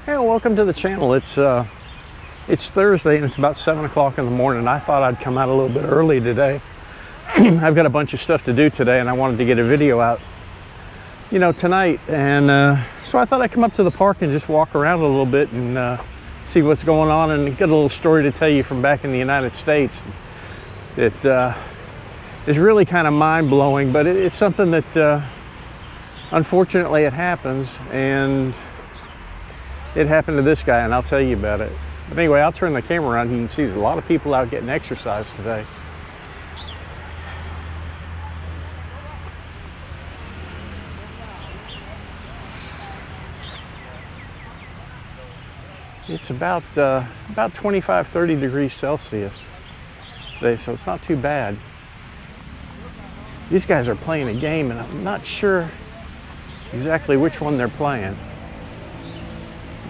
Hey, welcome to the channel. It's Thursday and it's about 7 o'clock in the morning. I thought I'd come out a little bit early today. I've got a bunch of stuff to do today and I wanted to get a video out, tonight. And so I thought I'd come up to the park and just walk around a little bit and see what's going on and get a little story to tell you from back in the United States. It is really kind of mind-blowing, but it's something that unfortunately it happens, and it happened to this guy, and I'll tell you about it. But anyway, I'll turn the camera around. You can see there's a lot of people out getting exercise today. It's about 25, 30 degrees Celsius today, so it's not too bad. These guys are playing a game, and I'm not sure exactly which one they're playing.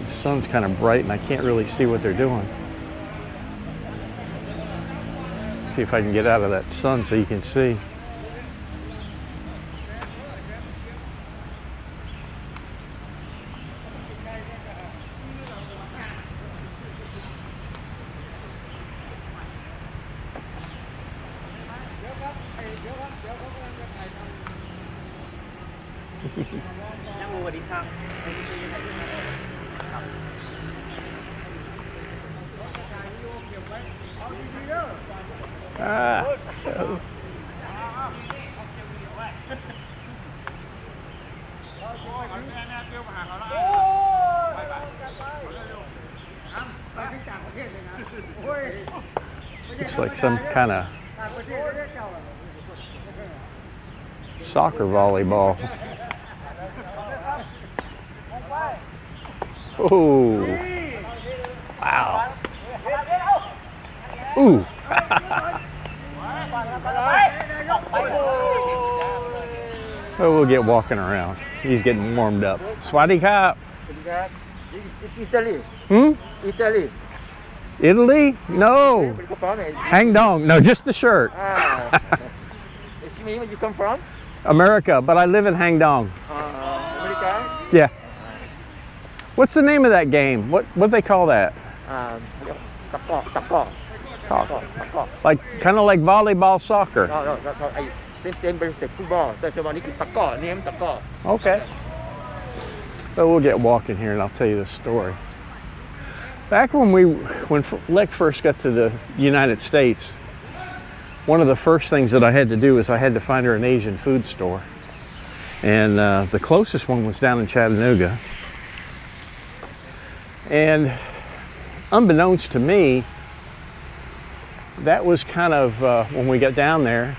The sun's kind of bright and I can't really see what they're doing. See if I can get out of that sun so you can see. Looks like some kind of soccer volleyball. Oh, wow. Ooh. Well, we'll get walking around. He's getting warmed up. Swadee Kap. Italy. Italy. Italy? No. Hang dong. No, just the shirt. Where you come from? America, but I live in Hang Dong. America? Yeah. What's the name of that game? What they call that? Like kind of like volleyball, soccer. No. Same football. Okay. So we'll get walking here and I'll tell you the story. Back when Lek first got to the United States, one of the first things that I had to do is I had to find her an Asian food store. And the closest one was down in Chattanooga. And unbeknownst to me, that was kind of, when we got down there,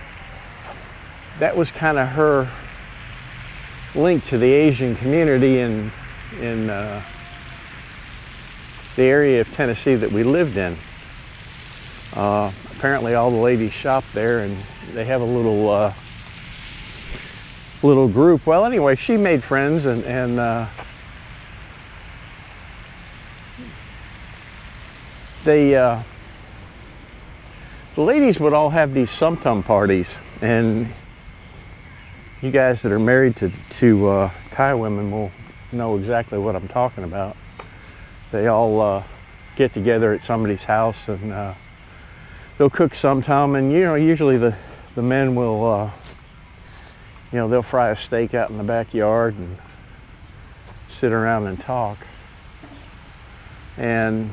that was kind of her link to the Asian community in the area of Tennessee that we lived in. Apparently all the ladies shop there and they have a little group. Well, anyway, she made friends and the ladies would all have these sumtum parties, and you guys that are married to Thai women will know exactly what I'm talking about. They all get together at somebody's house and they'll cook sumtum, and usually the men will they'll fry a steak out in the backyard and sit around and talk. And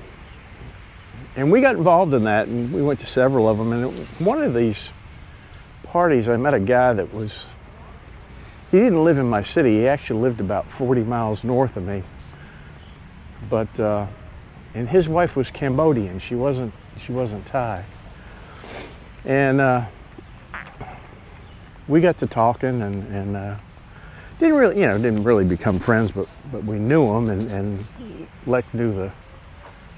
we got involved in that, and we went to several of them. And one of these parties, I met a guy that he didn't live in my city. He actually lived about 40 miles north of me. But, and his wife was Cambodian. She wasn't Thai. And we got to talking and didn't really become friends, but we knew him, and Lek knew the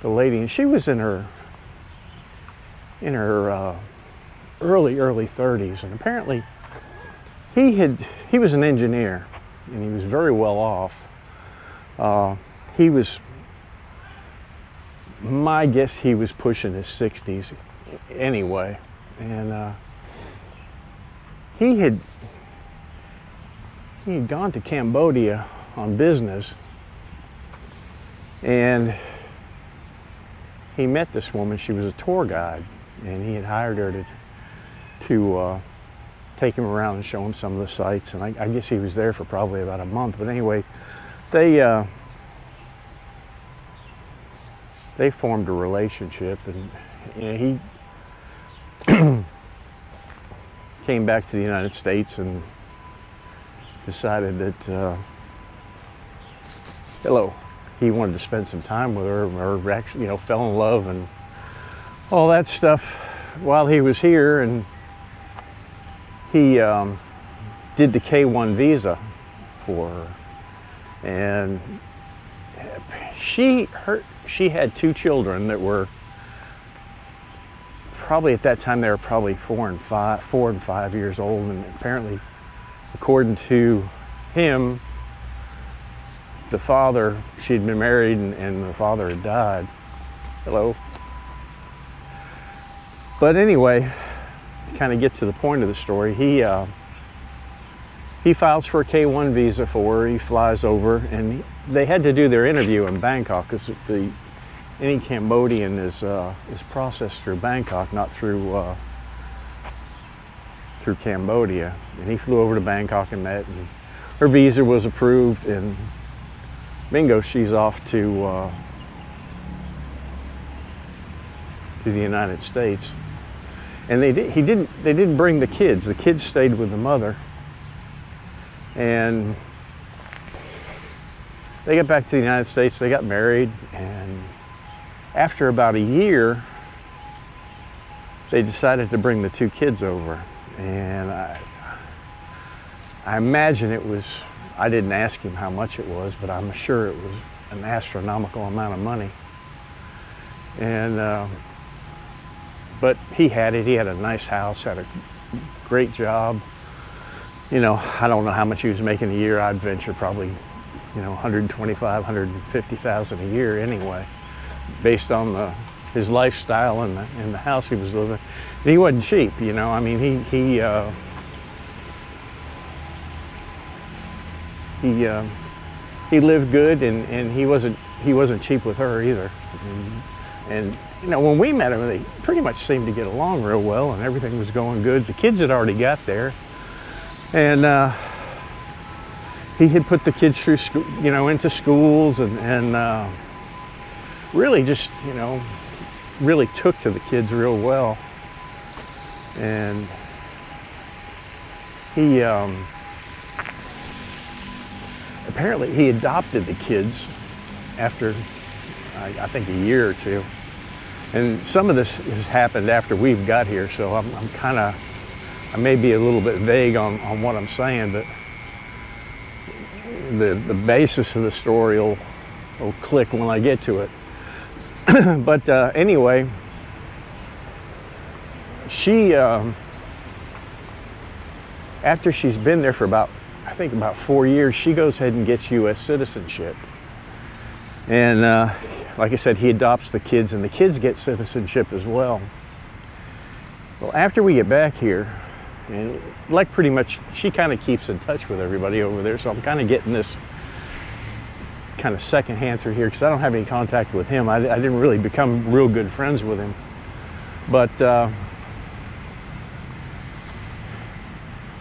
lady, and she was in her early 30s, and apparently he was an engineer and he was very well off. My guess he was pushing his 60s anyway, and he had gone to Cambodia on business, And he met this woman. She was a tour guide, and he had hired her to take him around and show him some of the sights. And I guess he was there for probably about a month. But anyway, they formed a relationship, and he came back to the United States and decided that he wanted to spend some time with her, or actually, fell in love and all that stuff while he was here. And he did the K-1 visa for her, and she had 2 children that were probably, at that time, they were probably 4 and 5 years old. And apparently, according to him, the father, she'd been married, and the father had died. Hello. But anyway, to kind of get to the point of the story, he files for a K-1 visa for her. He flies over, and they had to do their interview in Bangkok, because any Cambodian is processed through Bangkok, not through Cambodia. And he flew over to Bangkok and met, and her visa was approved, and bingo, she's off to the United States. And they didn't bring the kids. The kids stayed with the mother. And they got back to the United States, they got married, and after about a year, they decided to bring the 2 kids over. And I imagine it was, I didn't ask him how much it was, but I'm sure it was an astronomical amount of money. And but he had it. He had a nice house, had a great job. I don't know how much he was making a year. I'd venture probably, $125,000, $150,000 a year anyway, based on his lifestyle and the house he was living. And he wasn't cheap, I mean, he lived good, and he wasn't cheap with her either. And when we met him, they pretty much seemed to get along real well, and everything was going good. The kids had already got there, and he had put the kids through school, into schools, and really just, really took to the kids real well. And he apparently he adopted the kids after I think a year or 2. And some of this has happened after we've got here, so I may be a little bit vague on what I'm saying, but the basis of the story will click when I get to it. But anyway, she, after she's been there for about 4 years, she goes ahead and gets U.S. citizenship. And like I said, he adopts the kids, and the kids get citizenship as well. Well, after we get back here, and like pretty much, she kind of keeps in touch with everybody over there, so I'm kind of getting this kind of secondhand through here, because I don't have any contact with him. I didn't really become real good friends with him. But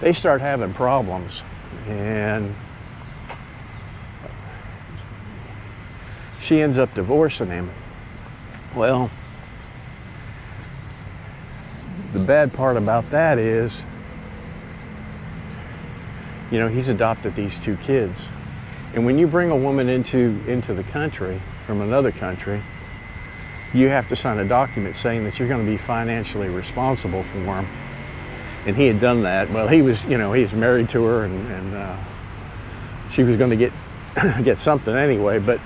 they start having problems, and she ends up divorcing him. Well, the bad part about that is, he's adopted these 2 kids. And when you bring a woman into the country from another country, you have to sign a document saying that you're going to be financially responsible for them. And he had done that. Well, he was married to her, and she was going to get something anyway. But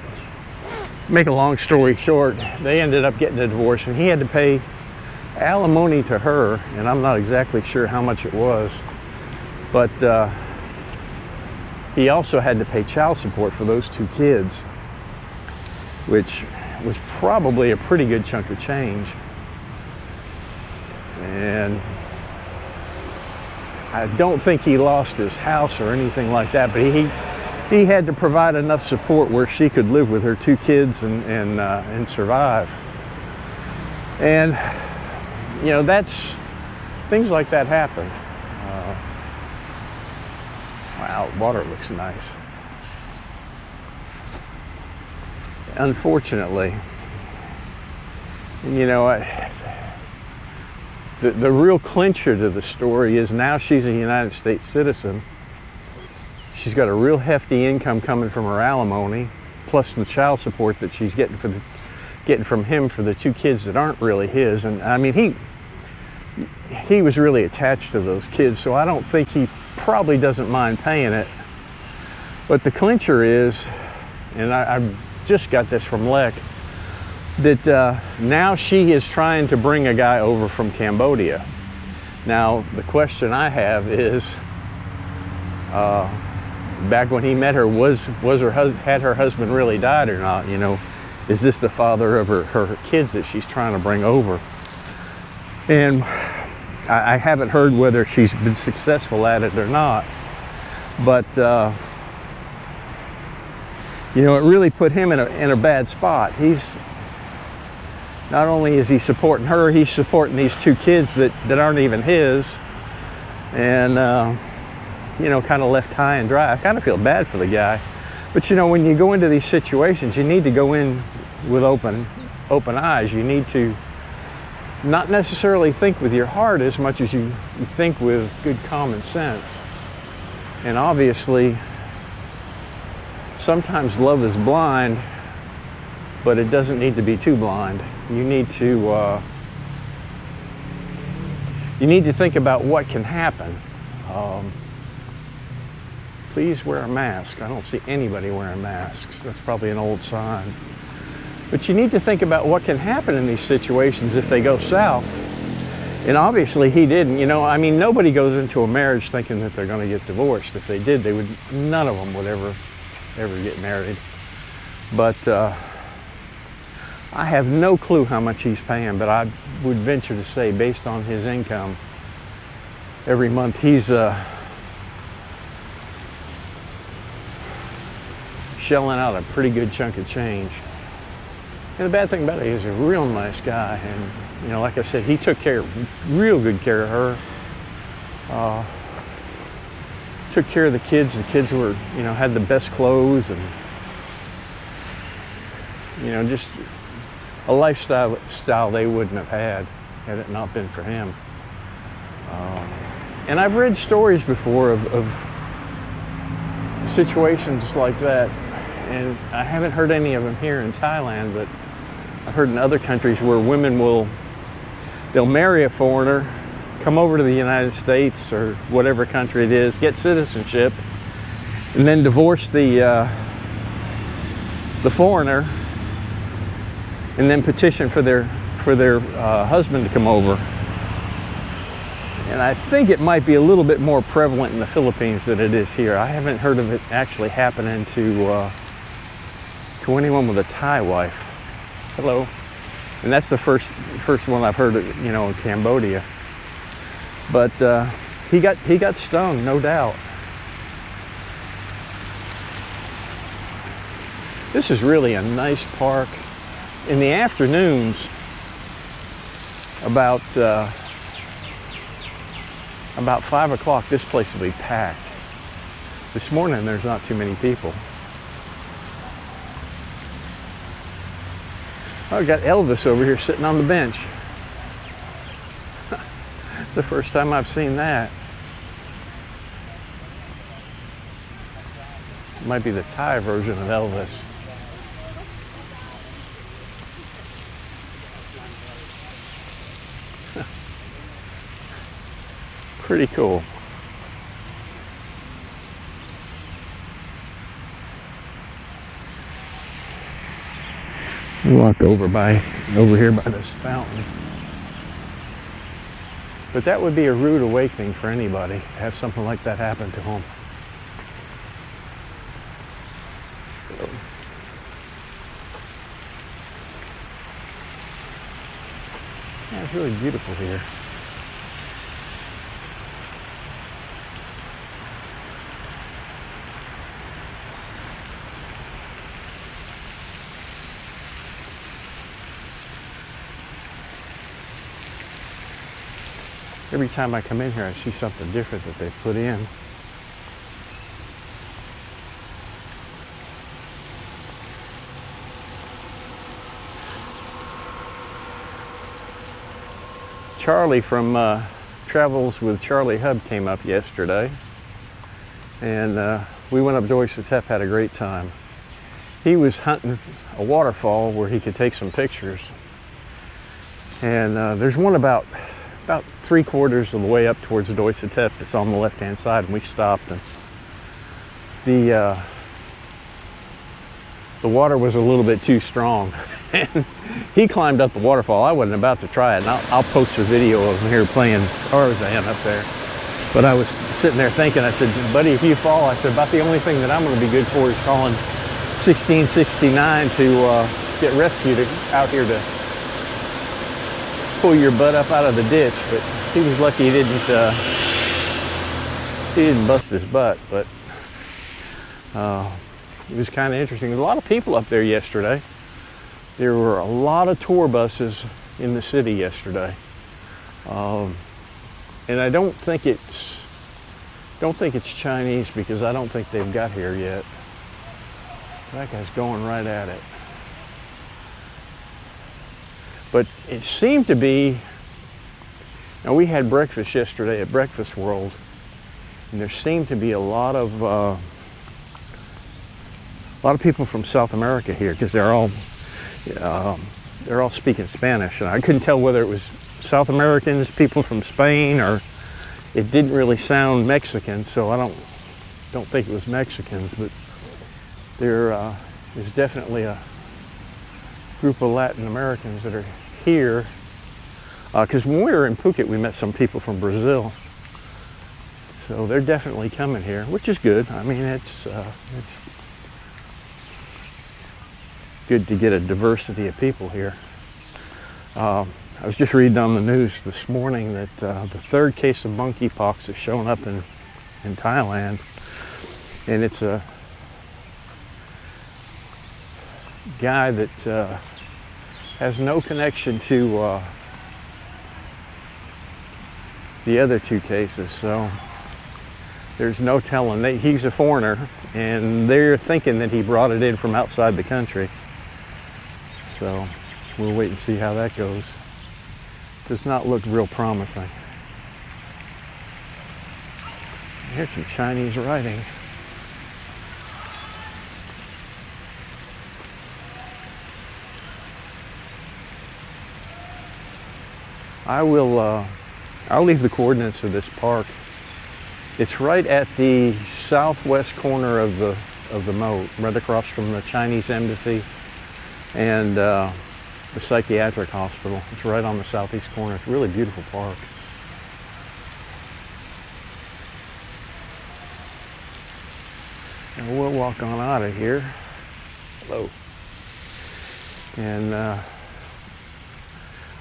make a long story short, they ended up getting a divorce, and he had to pay alimony to her, and I'm not exactly sure how much it was, but he also had to pay child support for those 2 kids, which was probably a pretty good chunk of change. And I don't think he lost his house or anything like that, but he he had to provide enough support where she could live with her 2 kids and survive. And you know, that's things like that happen. Wow, water looks nice. Unfortunately, you know, the real clincher to the story is now she's a United States citizen. She's got a real hefty income coming from her alimony, plus the child support that she's getting from him for the 2 kids that aren't really his. And I mean, he was really attached to those kids, so I don't think he probably doesn't mind paying it. But the clincher is, and I just got this from Lek, that now she is trying to bring a guy over from Cambodia. Now, the question I have is, back when he met her, had her husband really died or not? You know, is this the father of her kids that she's trying to bring over? And I haven't heard whether she's been successful at it or not, but you know, it really put him in a bad spot. He's not only is he supporting her, he's supporting these 2 kids that aren't even his, and you know, kind of left high and dry. I kind of feel bad for the guy, but you know, when you go into these situations, you need to go in with open eyes. You need to not necessarily think with your heart as much as you think with good common sense. And obviously, sometimes love is blind, but it doesn't need to be too blind. You need to think about what can happen. Please wear a mask. I don't see anybody wearing masks. That's probably an old sign. But you need to think about what can happen in these situations if they go south. And obviously he didn't. You know, I mean, nobody goes into a marriage thinking that they're going to get divorced. If they did, none of them would ever get married. But I have no clue how much he's paying, but I would venture to say, based on his income, every month he's shelling out a pretty good chunk of change. And the bad thing about it is he's a real nice guy, and you know, like I said, he took real good care of her. Took care of the kids. The kids were, you know, had the best clothes, and you know, just a lifestyle they wouldn't have had it not been for him. And I've read stories before of situations like that, and I haven't heard any of them here in Thailand, but I've heard in other countries where women they'll marry a foreigner, come over to the United States or whatever country it is, get citizenship, and then divorce the foreigner, and then petition for their husband to come over. And I think it might be a little bit more prevalent in the Philippines than it is here. I haven't heard of it actually happening to anyone with a Thai wife. Hello. And that's the first one I've heard of, you know, in Cambodia. But he got stung, no doubt. This is really a nice park. In the afternoons, about 5 o'clock, this place will be packed. This morning, there's not too many people. Oh, I got Elvis over here sitting on the bench. It's the first time I've seen that. It might be the Thai version of Elvis. Pretty cool. We walk over here by this fountain. But that would be a rude awakening for anybody to have something like that happen to them. So, yeah, it's really beautiful here. Every time I come in here, I see something different that they've put in. Charlie from Travels with Charlie Hub came up yesterday, and we went up to Oyster Tep, had a great time. He was hunting a waterfall where he could take some pictures, and there's one about 3/4 of the way up towards the Oyster Tep that's on the left-hand side, and we stopped, and the water was a little bit too strong. And he climbed up the waterfall. I wasn't about to try it, and I'll post a video of him here playing Tarzan up there. But I was sitting there thinking, I said, buddy, if you fall, I said, about the only thing that I'm going to be good for is calling 1669 to get rescued out here to pull your butt up out of the ditch. But he was lucky he didn't bust his butt. But it was kind of interesting. There were a lot of people up there yesterday. There were a lot of tour buses in the city yesterday, and I don't think it's Chinese because I don't think they've got here yet. That guy's going right at it. But it seemed to be. Now we had breakfast yesterday at Breakfast World, and there seemed to be a lot of people from South America here because they're all speaking Spanish, and I couldn't tell whether it was South Americans, people from Spain, or it didn't really sound Mexican, so I don't think it was Mexicans, but there is definitely a group of Latin Americans that are here, because when we were in Phuket we met some people from Brazil, so they're definitely coming here, which is good. I mean, it's good to get a diversity of people here. I was just reading on the news this morning that the 3rd case of monkeypox has shown up in Thailand, and it's a guy that has no connection to the other 2 cases, so there's no telling. He's a foreigner, and they're thinking that he brought it in from outside the country. So we'll wait and see how that goes. Does not look real promising. Here's some Chinese writing. I'll leave the coordinates of this park. It's right at the southwest corner of the moat, right across from the Chinese embassy and the psychiatric hospital. It's right on the southeast corner. It's a really beautiful park. And we'll walk on out of here. Hello. And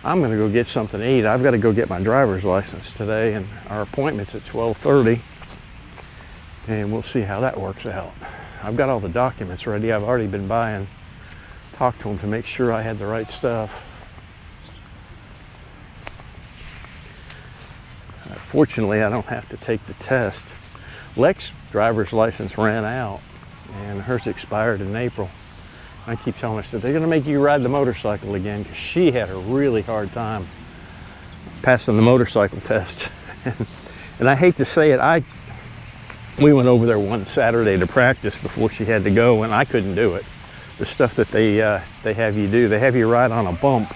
I'm going to go get something to eat. I've got to go get my driver's license today, and our appointment's at 12:30. And we'll see how that works out. I've got all the documents ready. I've already been by and talked to them to make sure I had the right stuff. Fortunately, I don't have to take the test. Lex's driver's license ran out, and hers expired in April. I keep telling her, I said, they're going to make you ride the motorcycle again, because she had a really hard time passing the motorcycle test. And I hate to say it, we went over there one Saturday to practice before she had to go, and I couldn't do it. The stuff that they have you do, they have you ride on a bump.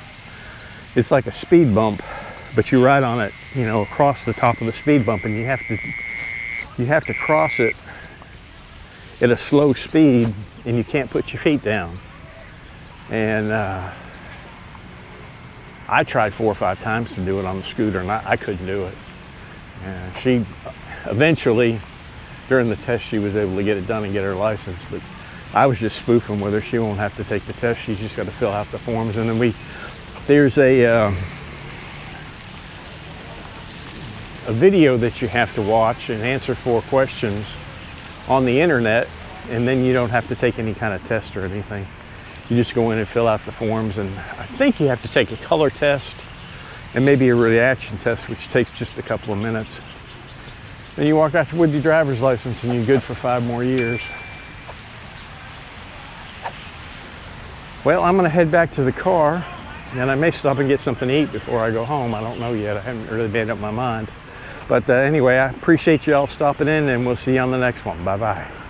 It's like a speed bump, but you ride on it, you know, across the top of the speed bump, and you have to cross it at a slow speed, and you can't put your feet down. And I tried 4 or 5 times to do it on the scooter, and I couldn't do it. And she eventually, during the test, she was able to get it done and get her license, but I was just spoofing with her. She won't have to take the test. She's just got to fill out the forms. And then there's a video that you have to watch and answer 4 questions on the internet, and then you don't have to take any kind of test or anything. You just go in and fill out the forms, and I think you have to take a color test and maybe a reaction test, which takes just a couple of minutes. Then you walk out with your driver's license and you're good for 5 more years. Well, I'm gonna head back to the car, and I may stop and get something to eat before I go home. I don't know yet. I haven't really made up my mind. But anyway, I appreciate you all stopping in, and we'll see you on the next one. Bye-bye.